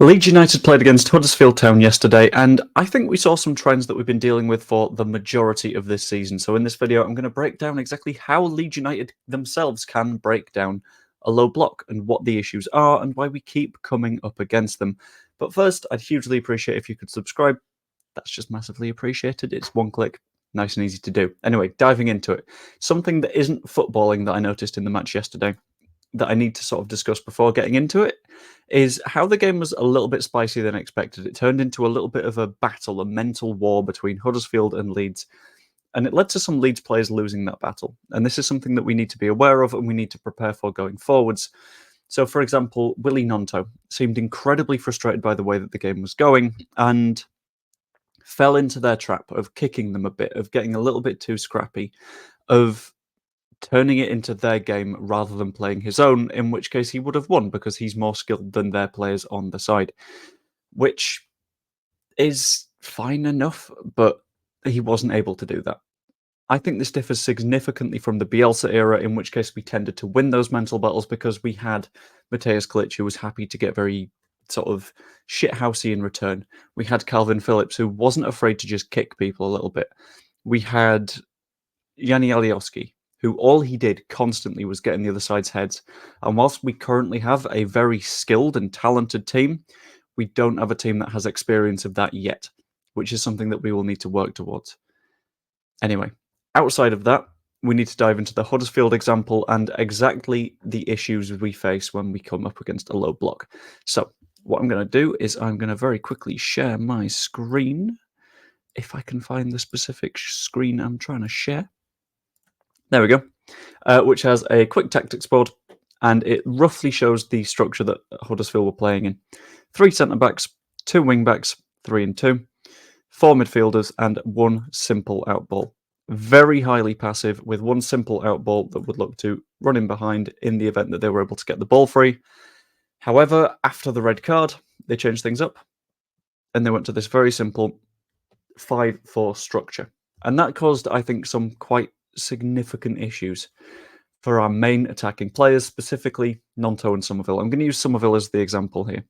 Leeds United played against Huddersfield Town yesterday, and I think we saw some trends that we've been dealing with for the majority of this season. So in this video, I'm going to break down exactly how Leeds United themselves can break down a low block and what the issues are and why we keep coming up against them. But first, I'd hugely appreciate if you could subscribe. That's just massively appreciated. It's one click, nice and easy to do. Anyway, diving into it. Something that isn't footballing that I noticed in the match yesterday that I need to sort of discuss before getting into it is how the game was a little bit spicier than expected. It turned into a little bit of a battle, a mental war between Huddersfield and Leeds, and it led to some Leeds players losing that battle. And this is something that we need to be aware of and we need to prepare for going forwards. So, for example, Willie Gnonto seemed incredibly frustrated by the way that the game was going and fell into their trap of kicking them a bit, of getting a little bit too scrappy, of turning it into their game rather than playing his own, in which case he would have won because he's more skilled than their players on the side, which is fine enough, but he wasn't able to do that. I think this differs significantly from the Bielsa era, in which case we tended to win those mental battles because we had Mateusz Klich, who was happy to get very sort of shithousey in return. We had Calvin Phillips, who wasn't afraid to just kick people a little bit. We had Yanni Alioski, who all he did constantly was get in the other side's heads. And whilst we currently have a very skilled and talented team, we don't have a team that has experience of that yet, which is something that we will need to work towards. Anyway, outside of that, we need to dive into the Huddersfield example and exactly the issues we face when we come up against a low block. So what I'm going to do is I'm going to very quickly share my screen, if I can find the specific screen I'm trying to share. There we go, which has a quick tactics board, and it roughly shows the structure that Huddersfield were playing in. 3 centre-backs, 2 wing-backs, 3 and 2, 4 midfielders, and 1 simple outball. Very highly passive, with 1 simple outball that would look to run in behind in the event that they were able to get the ball free. However, after the red card, they changed things up, and they went to this very simple 5-4 structure. And that caused, I think, some quite significant issues for our main attacking players, specifically Gnonto and Somerville. I'm going to use Somerville as the example here.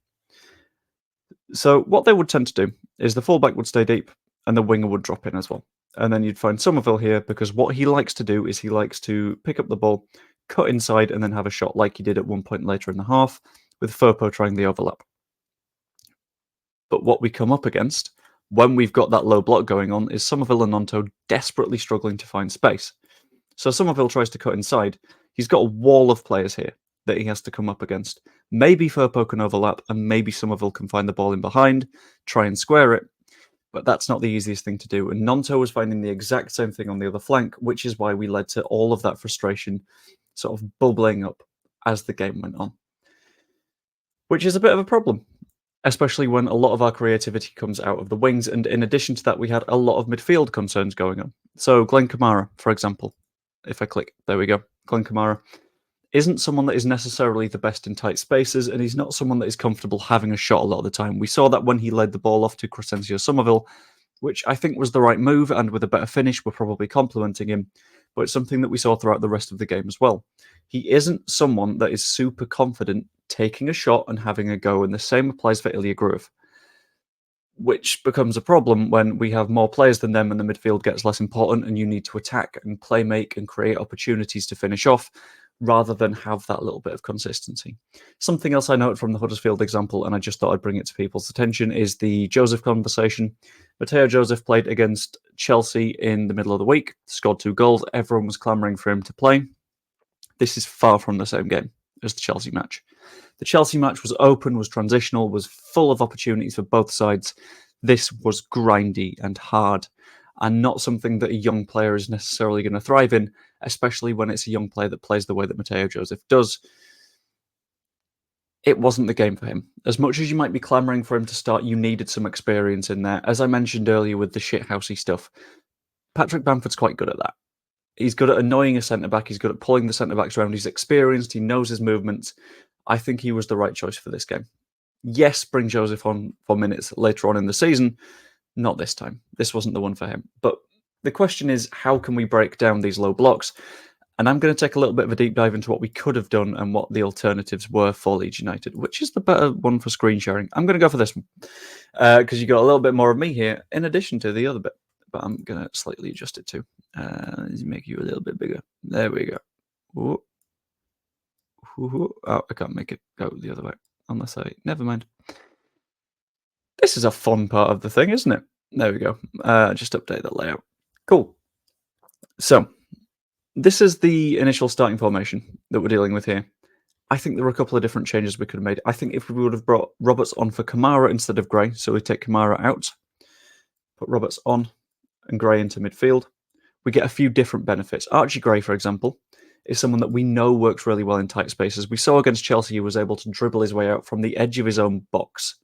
So what they would tend to do is the fullback would stay deep and the winger would drop in as well. And then you'd find Somerville here because what he likes to do is he likes to pick up the ball, cut inside, and then have a shot like he did at one point later in the half, with Firpo trying the overlap. But what we come up against when we've got that low block going on is Somerville and Gnonto desperately struggling to find space. So Somerville tries to cut inside. He's got a wall of players here that he has to come up against. Maybe Firpo can overlap, and maybe Somerville can find the ball in behind, try and square it, but that's not the easiest thing to do. And Gnonto was finding the exact same thing on the other flank, which is why we led to all of that frustration sort of bubbling up as the game went on, which is a bit of a problem, especially when a lot of our creativity comes out of the wings. And in addition to that, we had a lot of midfield concerns going on. So Glenn Kamara, for example, if I click, there we go. Glenn Kamara isn't someone that is necessarily the best in tight spaces, and he's not someone that is comfortable having a shot a lot of the time. We saw that when he led the ball off to Crescencio Somerville, which I think was the right move, and with a better finish, we're probably complimenting him. But it's something that we saw throughout the rest of the game as well. He isn't someone that is super confident taking a shot and having a go, and the same applies for Ilya Gruev, which becomes a problem when we have more players than them and the midfield gets less important and you need to attack and play make and create opportunities to finish off rather than have that little bit of consistency. Something else I noted from the Huddersfield example, and I just thought I'd bring it to people's attention, is the Joseph conversation. Mateo Joseph played against Chelsea in the middle of the week, scored 2 goals. Everyone was clamouring for him to play. This is far from the same game as the Chelsea match. The Chelsea match was open, was transitional, was full of opportunities for both sides. This was grindy and hard, and not something that a young player is necessarily going to thrive in, especially when it's a young player that plays the way that Mateo Joseph does. It wasn't the game for him. As much as you might be clamouring for him to start, you needed some experience in there. As I mentioned earlier with the shithousey stuff, Patrick Bamford's quite good at that. He's good at annoying a centre-back. He's good at pulling the centre-backs around. He's experienced. He knows his movements. I think he was the right choice for this game. Yes, bring Joseph on for minutes later on in the season. Not this time. This wasn't the one for him. But the question is, how can we break down these low blocks? And I'm going to take a little bit of a deep dive into what we could have done and what the alternatives were for Leeds United, which is the better one for screen sharing. I'm going to go for this one because you got a little bit more of me here in addition to the other bit. But I'm going to slightly adjust it too. Let's make you a little bit bigger. There we go. Ooh. Ooh. Oh, I can't make it go the other way unless I... Never mind. This is a fun part of the thing, isn't it? There we go. Just update the layout. Cool. So this is the initial starting formation that we're dealing with here. I think there were a couple of different changes we could have made. I think if we would have brought Roberts on for Kamara instead of Gray, so we take Kamara out, put Roberts on and Gray into midfield, we get a few different benefits. Archie Gray, for example, is someone that we know works really well in tight spaces. We saw against Chelsea he was able to dribble his way out from the edge of his own box.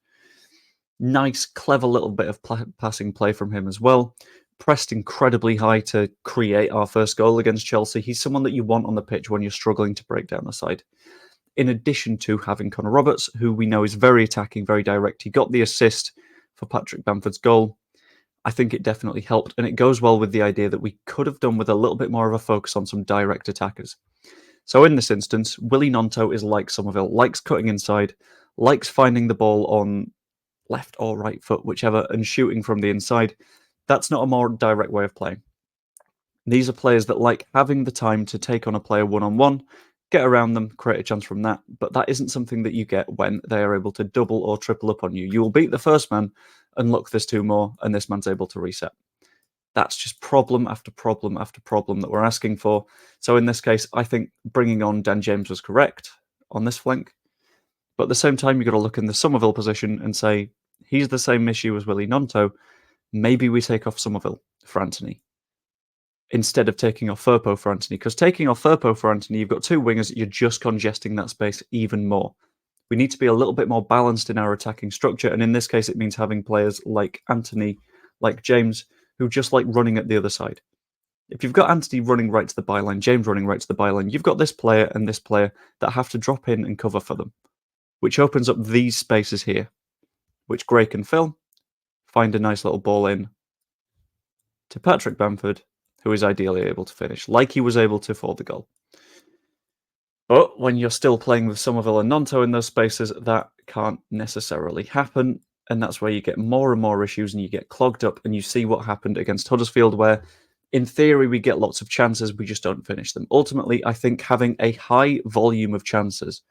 Nice, clever little bit of passing play from him as well. Pressed incredibly high to create our first goal against Chelsea. He's someone that you want on the pitch when you're struggling to break down the side. In addition to having Connor Roberts, who we know is very attacking, very direct. He got the assist for Patrick Bamford's goal. I think it definitely helped, and it goes well with the idea that we could have done with a little bit more of a focus on some direct attackers. So in this instance, Willie Gnonto is like Somerville, likes cutting inside, likes finding the ball on left or right foot, whichever, and shooting from the inside. That's not a more direct way of playing. These are players that like having the time to take on a player one-on-one, get around them, create a chance from that, but that isn't something that you get when they are able to double or triple up on you. You will beat the first man, and look, there's two more, and this man's able to reset. That's just problem after problem after problem that we're asking for. So in this case, I think bringing on Dan James was correct on this flank. But at the same time, you've got to look in the Somerville position and say, he's the same issue as Willie Gnonto. Maybe we take off Somerville for Anthony instead of taking off Firpo for Anthony. Because taking off Firpo for Anthony, you've got two wingers, you're just congesting that space even more. We need to be a little bit more balanced in our attacking structure. And in this case, it means having players like Anthony, like James, who just like running at the other side. If you've got Anthony running right to the byline, James running right to the byline, you've got this player and this player that have to drop in and cover for them, which opens up these spaces here, which Gray can fill, find a nice little ball in to Patrick Bamford, who is ideally able to finish, like he was able to for the goal. But when you're still playing with Somerville and Gnonto in those spaces, that can't necessarily happen, and that's where you get more and more issues and you get clogged up, and you see what happened against Huddersfield, where in theory we get lots of chances, we just don't finish them. Ultimately, I think having a high volume of chances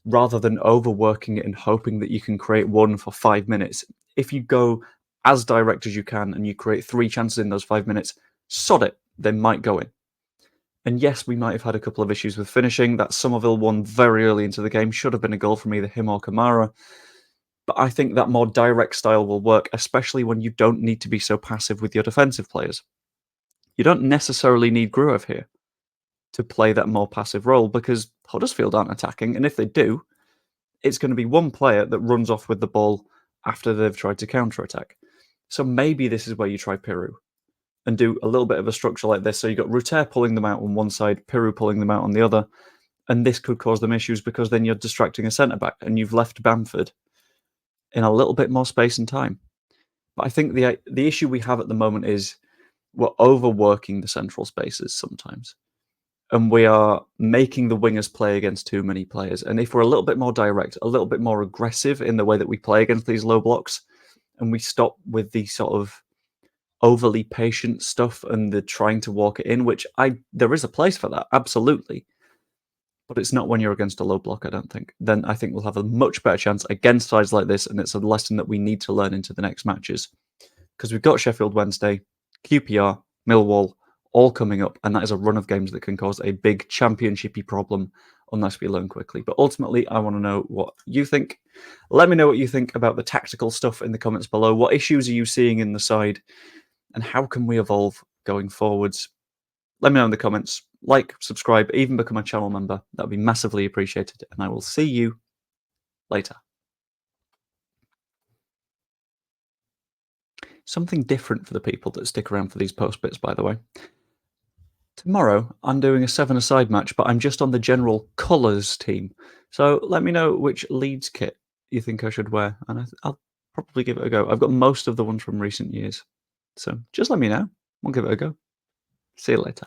rather than overworking it and hoping that you can create one for 5 minutes, if you go as direct as you can and you create 3 chances in those 5 minutes, sod it, they might go in. And yes, we might have had a couple of issues with finishing. That Somerville one very early into the game should have been a goal from either him or Kamara. But I think that more direct style will work, especially when you don't need to be so passive with your defensive players. You don't necessarily need Gruev here to play that more passive role because Huddersfield aren't attacking. And if they do, it's going to be one player that runs off with the ball after they've tried to counter-attack. So maybe this is where you try Peru and do a little bit of a structure like this. So you've got Ruter pulling them out on one side, Peru pulling them out on the other. And this could cause them issues because then you're distracting a centre-back and you've left Bamford in a little bit more space and time. But I think the issue we have at the moment is we're overworking the central spaces sometimes. And we are making the wingers play against too many players. And if we're a little bit more direct, a little bit more aggressive in the way that we play against these low blocks, and we stop with the sort of overly patient stuff and the trying to walk it in, which there is a place for that, absolutely. But it's not when you're against a low block, I don't think. Then I think we'll have a much better chance against sides like this, and it's a lesson that we need to learn into the next matches. Because we've got Sheffield Wednesday, QPR, Millwall, all coming up, and that is a run of games that can cause a big championship-y problem unless we learn quickly. But ultimately, I want to know what you think. Let me know what you think about the tactical stuff in the comments below. What issues are you seeing in the side, and how can we evolve going forwards? Let me know in the comments. Like, subscribe, even become a channel member. That would be massively appreciated, and I will see you later. Something different for the people that stick around for these post bits, by the way. Tomorrow, I'm doing a 7-a-side match, but I'm just on the general colours team. So let me know which Leeds kit you think I should wear, and I'll probably give it a go. I've got most of the ones from recent years. So just let me know. We'll give it a go. See you later.